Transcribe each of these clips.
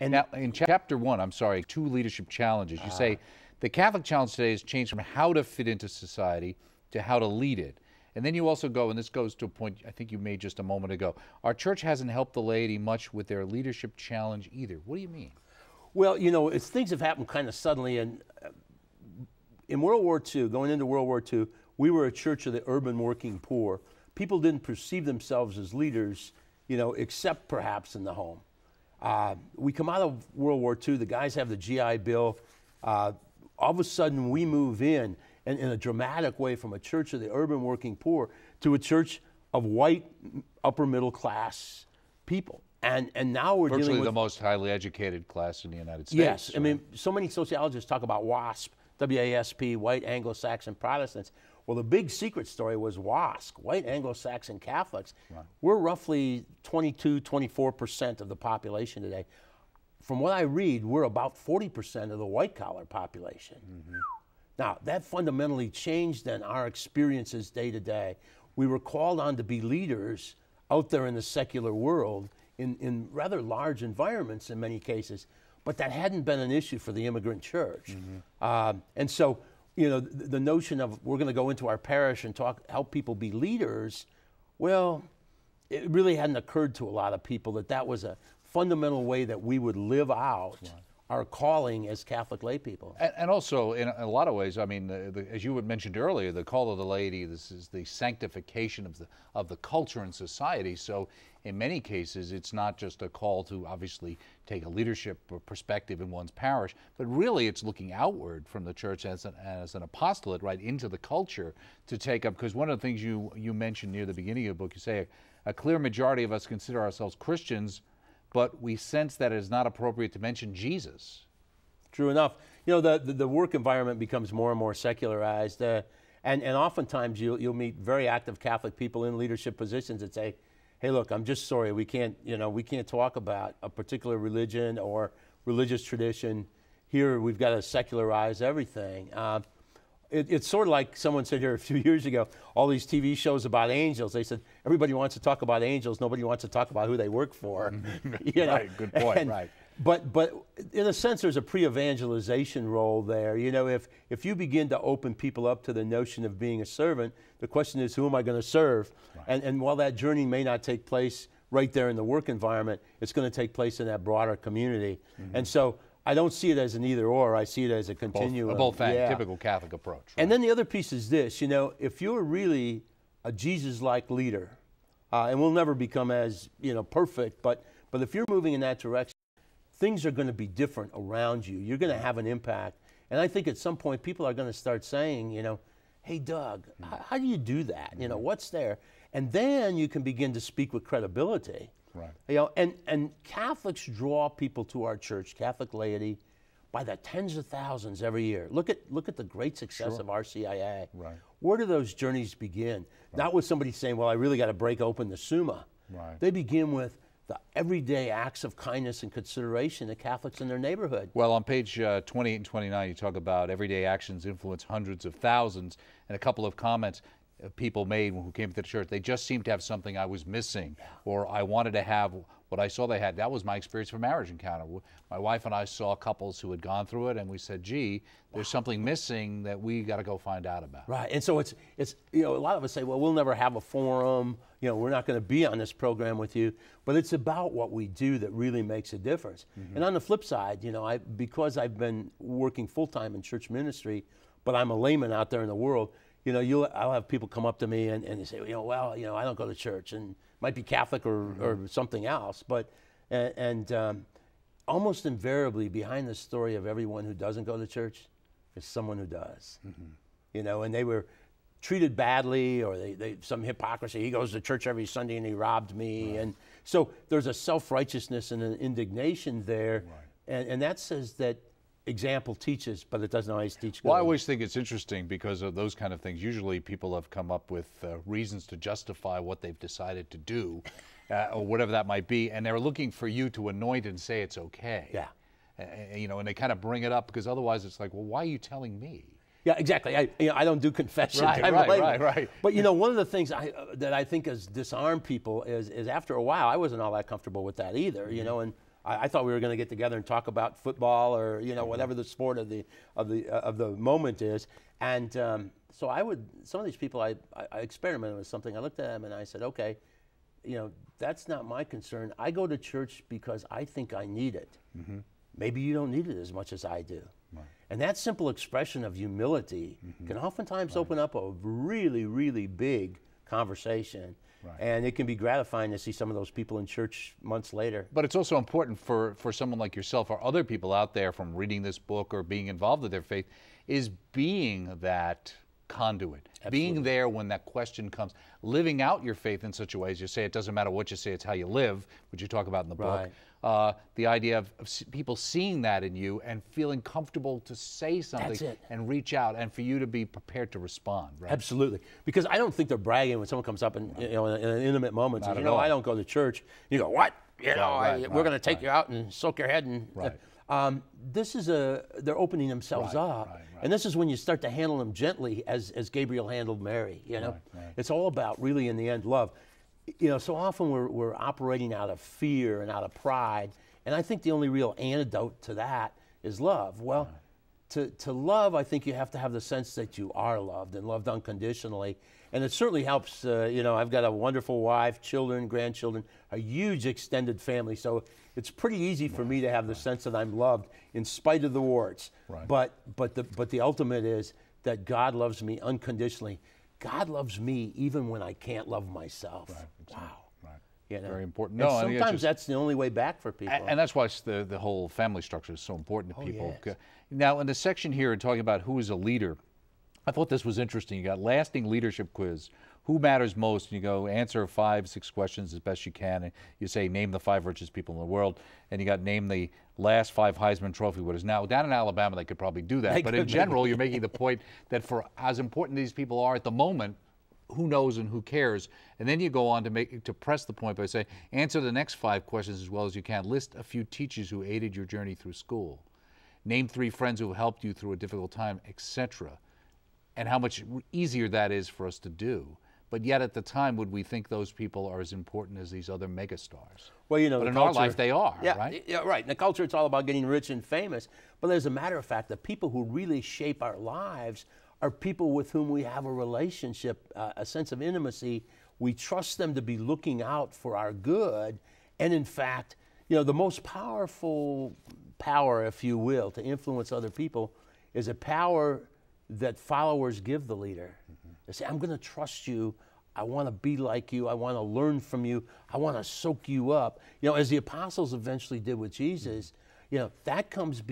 And now, in chapter 1, I'm sorry, 2 leadership challenges, you say the Catholic challenge today has changed from how to fit into society to how to lead it. And then you also go, and this goes to a point I think you made just a moment ago, our church hasn't helped the laity much with their leadership challenge either. What do you mean? Well, things have happened kind of suddenly. And in World War II, going into World War II, we were a church of the urban working poor. People didn't perceive themselves as leaders, except perhaps in the home. We come out of World War II, the guys have the GI Bill. All of a sudden we move in a dramatic way from a church of the urban working poor to a church of white upper middle class people. And now we're virtually dealing with the most highly educated class in the United States. Yes, right? I mean, so many sociologists talk about WASP, W-A-S-P, white Anglo-Saxon Protestants. Well, the big secret story was WASP, white Anglo-Saxon Catholics. Right. We're roughly 22, 24% of the population today. From what I read, we're about 40% of the white-collar population. Mm-hmm. Now, that fundamentally changed then our experiences day to day. We were called on to be leaders out there in the secular world in rather large environments in many cases, but that hadn't been an issue for the immigrant church. Mm-hmm. And so, the notion of we're going to go into our parish and help people be leaders, well, it really hadn't occurred to a lot of people that was a fundamental way that we would live out our calling as Catholic lay people. And also, in a lot of ways, I mean, as you had mentioned earlier, the call of the laity, this is the sanctification of the culture and society. So in many cases, it's not just a call to obviously take a leadership perspective in one's parish, but really it's looking outward from the church as an apostolate, right, into the culture to take up. Because one of the things you mentioned near the beginning of the book, you say a clear majority of us consider ourselves Christians, but we sense that it is not appropriate to mention Jesus. True enough. The work environment becomes more and more secularized, and oftentimes you'll meet very active Catholic people in leadership positions that say, "Hey, look, I'm just sorry, we can't talk about a particular religion or religious tradition. Here, we've got to secularize everything." It's sort of like someone said here a few years ago, all these TV shows about angels, they said, everybody wants to talk about angels, nobody wants to talk about who they work for. Right, good point, right. But in a sense, there's a pre-evangelization role there. If you begin to open people up to the notion of being a servant, the question is, who am I going to serve? Right. And while that journey may not take place right there in the work environment, it's going to take place in that broader community. Mm-hmm. And so I don't see it as an either or. I see it as a continuum. Typical Catholic approach. Right? And then the other piece is this, if you're really a Jesus-like leader, and we'll never become as, perfect, but if you're moving in that direction, things are going to be different around you. You're going to have an impact. And I think at some point people are going to start saying, hey, Doug, how do you do that? What's there? And then you can begin to speak with credibility. Right. And Catholics draw people to our church, Catholic laity, by the tens of thousands every year. Look at the great success of RCIA. Right. Where do those journeys begin? Right. Not with somebody saying, well, I really got to break open the Summa. Right. They begin with the everyday acts of kindness and consideration of Catholics in their neighborhood. Well, on page 28 and 29, you talk about everyday actions influence hundreds of thousands, and a couple of comments people made who came to the church. They just seemed to have something I was missing, or I wanted to have what I saw they had. That was my experience for Marriage Encounter. My wife and I saw couples who had gone through it, and we said, gee, there's something missing that we got to go find out about. Right, and so it's a lot of us say, well, we'll never have a forum, we're not going to be on this program with you, but it's about what we do that really makes a difference. Mm-hmm. And on the flip side, because I've been working full-time in church ministry, but I'm a layman out there in the world, I'll have people come up to me and they say, well, I don't go to church, and might be Catholic or something else, but almost invariably behind the story of everyone who doesn't go to church is someone who does. Mm-hmm. And they were treated badly, or they some hypocrisy. He goes to church every Sunday and he robbed me, and so there's a self-righteousness and an indignation there, and that says that example teaches, but it doesn't always teach good. Well, I always think it's interesting because of those kind of things. Usually people have come up with reasons to justify what they've decided to do, or whatever that might be, and they're looking for you to anoint and say it's okay. Yeah. And they kind of bring it up because otherwise it's like, well, why are you telling me? Yeah, exactly. I don't do confession. Right. But one of the things that I think has disarmed people is after a while, I wasn't all that comfortable with that either. Mm-hmm. And I thought we were going to get together and talk about football or whatever the sport of the moment is. And so some of these people I experimented with something. I looked at them and I said, okay, that's not my concern. I go to church because I think I need it. Maybe you don't need it as much as I do. Right. And that simple expression of humility can oftentimes open up a really, really big conversation. Right. And it can be gratifying to see some of those people in church months later. But it's also important for someone like yourself or other people out there from reading this book or being involved with their faith is being that conduit, being there when that question comes, living out your faith in such a way as you say, it doesn't matter what you say, it's how you live, which you talk about in the book. The idea of people seeing that in you and feeling comfortable to say something and reach out and for you to be prepared to respond. Right? Absolutely. Because I don't think they're bragging when someone comes up in, in an intimate moment and says, I don't go to church. You go, what? We're going to take you out and soak your head. And this is they're opening themselves up. And this is when you start to handle them gently as Gabriel handled Mary. It's all about really in the end love. So often we're operating out of fear and out of pride, and I think the only real antidote to that is love. Well, to love, I think you have to have the sense that you are loved and loved unconditionally, and it certainly helps. I've got a wonderful wife, children, grandchildren, a huge extended family, so it's pretty easy for me to have the sense that I'm loved in spite of the warts. But the ultimate is that God loves me unconditionally. God loves me even when I can't love myself. Wow. Very important. No, and sometimes that's the only way back for people. And that's why the whole family structure is so important to people. Yes. Now, in the section here, talking about who is a leader, I thought this was interesting. You got lasting leadership quiz. Who matters most? And you go answer 5, 6 questions as best you can. And you say name the 5 richest people in the world. And you got name the last 5 Heisman Trophy winners. Now, down in Alabama, they could probably do that. But in general, you're making the point that for as important these people are at the moment, who knows and who cares? And then you go on to press the point by saying, answer the next 5 questions as well as you can. List a few teachers who aided your journey through school. Name 3 friends who helped you through a difficult time, etc. And how much easier that is for us to do. But yet at the time, would we think those people are as important as these other megastars? Well, but in our life, they are, right? Yeah, right. In the culture, it's all about getting rich and famous. But as a matter of fact, the people who really shape our lives are people with whom we have a relationship, a sense of intimacy. We trust them to be looking out for our good. And in fact, the most powerful power, if you will, to influence other people is a power that followers give the leader. They say, I'm going to trust you. I want to be like you. I want to learn from you. I want to soak you up. As the apostles eventually did with Jesus, that comes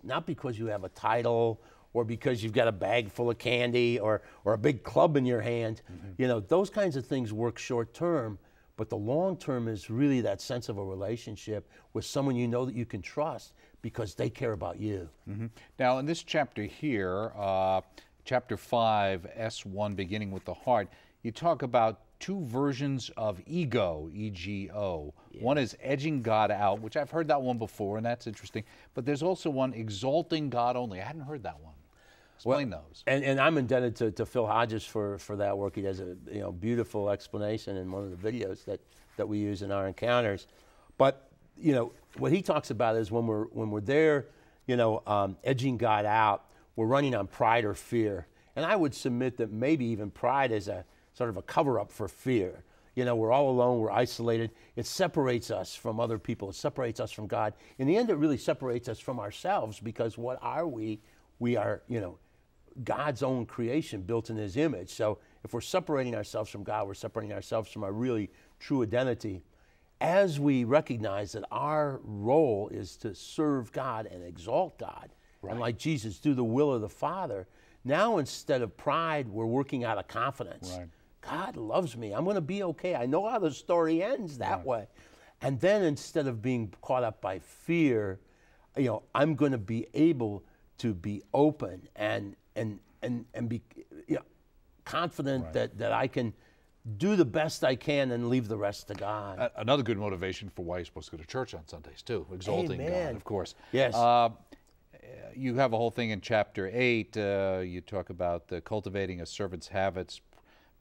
not because you have a title or because you've got a bag full of candy or a big club in your hand. Those kinds of things work short term, but the long term is really that sense of a relationship with someone that you can trust because they care about you. Now, in this chapter here, Chapter 5, S1, beginning with the heart, you talk about 2 versions of ego, E-G-O. One is edging God out, which I've heard that one before, and that's interesting. But there's also one, exalting God only. I hadn't heard that one. Explain those. And I'm indebted to Phil Hodges for that work. He does a beautiful explanation in one of the videos that we use in our encounters. But what he talks about is when we're there, edging God out, we're running on pride or fear. And I would submit that maybe even pride is a sort of a cover-up for fear. We're all alone, we're isolated. It separates us from other people. It separates us from God. In the end, it really separates us from ourselves because what are we? We are, God's own creation built in His image. So if we're separating ourselves from God, we're separating ourselves from our really true identity. As we recognize that our role is to serve God and exalt God, and like Jesus, do the will of the Father. Now, instead of pride, we're working out of confidence. God loves me. I'm going to be okay. I know how the story ends that way. And then instead of being caught up by fear, I'm going to be able to be open and be confident that I can do the best I can and leave the rest to God. Another good motivation for why you're supposed to go to church on Sundays, too. Exalting God, of course. Yes. You have a whole thing in Chapter 8. You talk about cultivating a servant's habits,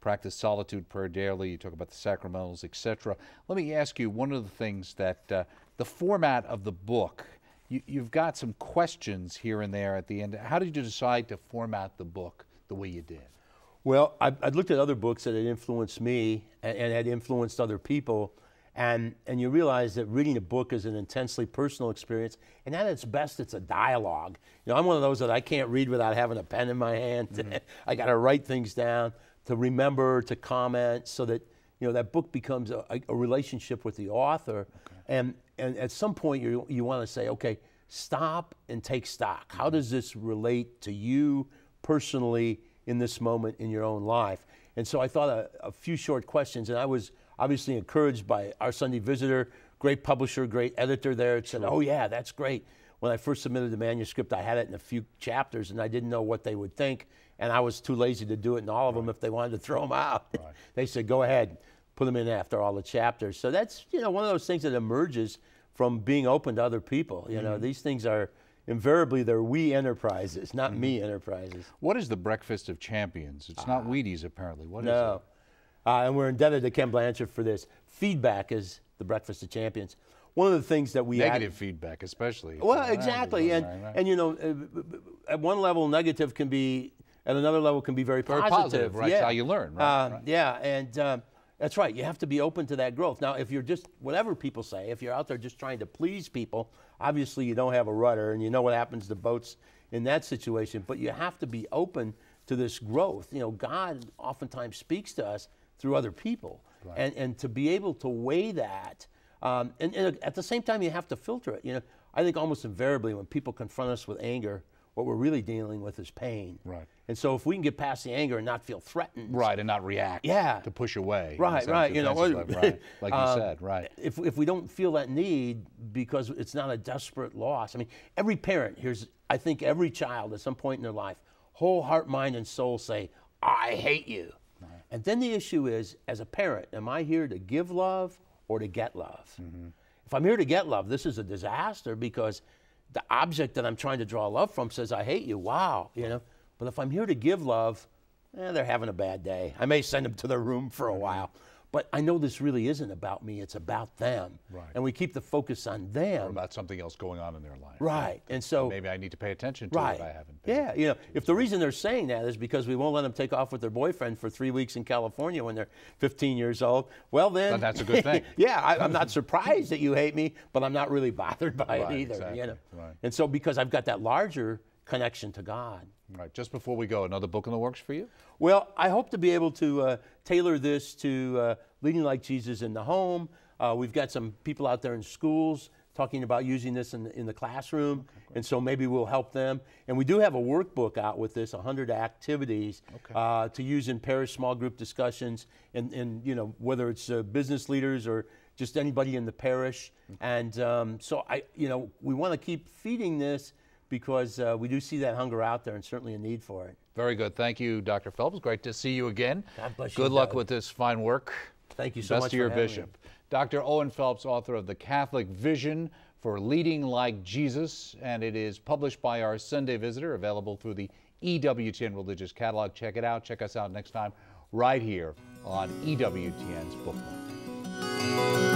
practice solitude prayer daily. You talk about the sacramentals, etc. Let me ask you, one of the things that the format of the book, you've got some questions here and there at the end. How did you decide to format the book the way you did? Well, I'd looked at other books that had influenced me and had influenced other people, and you realize that reading a book is an intensely personal experience, and at its best, it's a dialogue. You know, I'm one of those that I can't read without having a pen in my hand. Mm-hmm. I got to write things down, to remember, to comment, so that, you know, that book becomes a relationship with the author. Okay. And at some point, you want to say, okay, stop and take stock. How does this relate to you personally in this moment in your own life? And so I thought a few short questions, and I was obviously encouraged by our Sunday Visitor, great publisher, great editor there. It said, oh yeah, that's great. When I first submitted the manuscript, I had it in a few chapters, and I didn't know what they would think, and I was too lazy to do it in all of them if they wanted to throw them out. Right. They said, go ahead, put them in after all the chapters. So that's, you know, one of those things that emerges from being open to other people. You know, these things are invariably, they're we enterprises, not me enterprises. What is the Breakfast of Champions? It's not Wheaties, apparently. What is it? And we're indebted to Ken Blanchard for this. Feedback is the Breakfast of Champions. One of the things that we negative feedback, especially. Well, exactly, and you know, at one level, negative can be, at another level, can be very positive. Right? Yeah. That's how you learn. Right? Yeah, and that's right. You have to be open to that growth. Now, if you're just, whatever people say, if you're out there just trying to please people, obviously you don't have a rudder, and you know what happens to boats in that situation. But you have to be open to this growth. You know, God oftentimes speaks to us through other people, right. and to be able to weigh that, and at the same time you have to filter it. You know, I think almost invariably when people confront us with anger, what we're really dealing with is pain. Right. And so if we can get past the anger and not feel threatened. Right, and not react. Yeah. To push away. Right. You know, right. Like you said, right. If we don't feel that need because it's not a desperate loss. I mean, every parent, I think every child at some point in their life, whole heart, mind, and soul say, I hate you. Right. And then the issue is, as a parent, am I here to give love or to get love? Mm-hmm. If I'm here to get love, this is a disaster because the object that I'm trying to draw love from says, I hate you. Wow, you know. But if I'm here to give love, they're having a bad day. I may send them to their room for a while. But I know this really isn't about me, it's about them. Right. And we keep the focus on them. Or about something else going on in their life. Right. And so maybe I need to pay attention to it if I haven't. Yeah, you know, if the reason they're saying that is because we won't let them take off with their boyfriend for 3 weeks in California when they're 15 years old, well then. But that's a good thing. Yeah, I'm not surprised that you hate me, but I'm not really bothered by it either. Exactly. You know? Right. And so because I've got that larger connection to God. Right. Just before we go, another book in the works for you? Well, I hope to be able to tailor this to leading like Jesus in the home. We've got some people out there in schools talking about using this in the classroom, and so maybe we'll help them. And we do have a workbook out with this, 100 activities to use in parish small group discussions, and you know, whether it's business leaders or just anybody in the parish. And so we want to keep feeding this because we do see that hunger out there and certainly a need for it. Very good. Thank you, Dr. Phelps. Great to see you again. God bless you. Good luck with this fine work. Thank you so much for having me. Best to your bishop. Dr. Owen Phelps, author of The Catholic Vision for Leading Like Jesus, and it is published by our Sunday Visitor, available through the EWTN Religious Catalog. Check it out. Check us out next time right here on EWTN's Bookmark.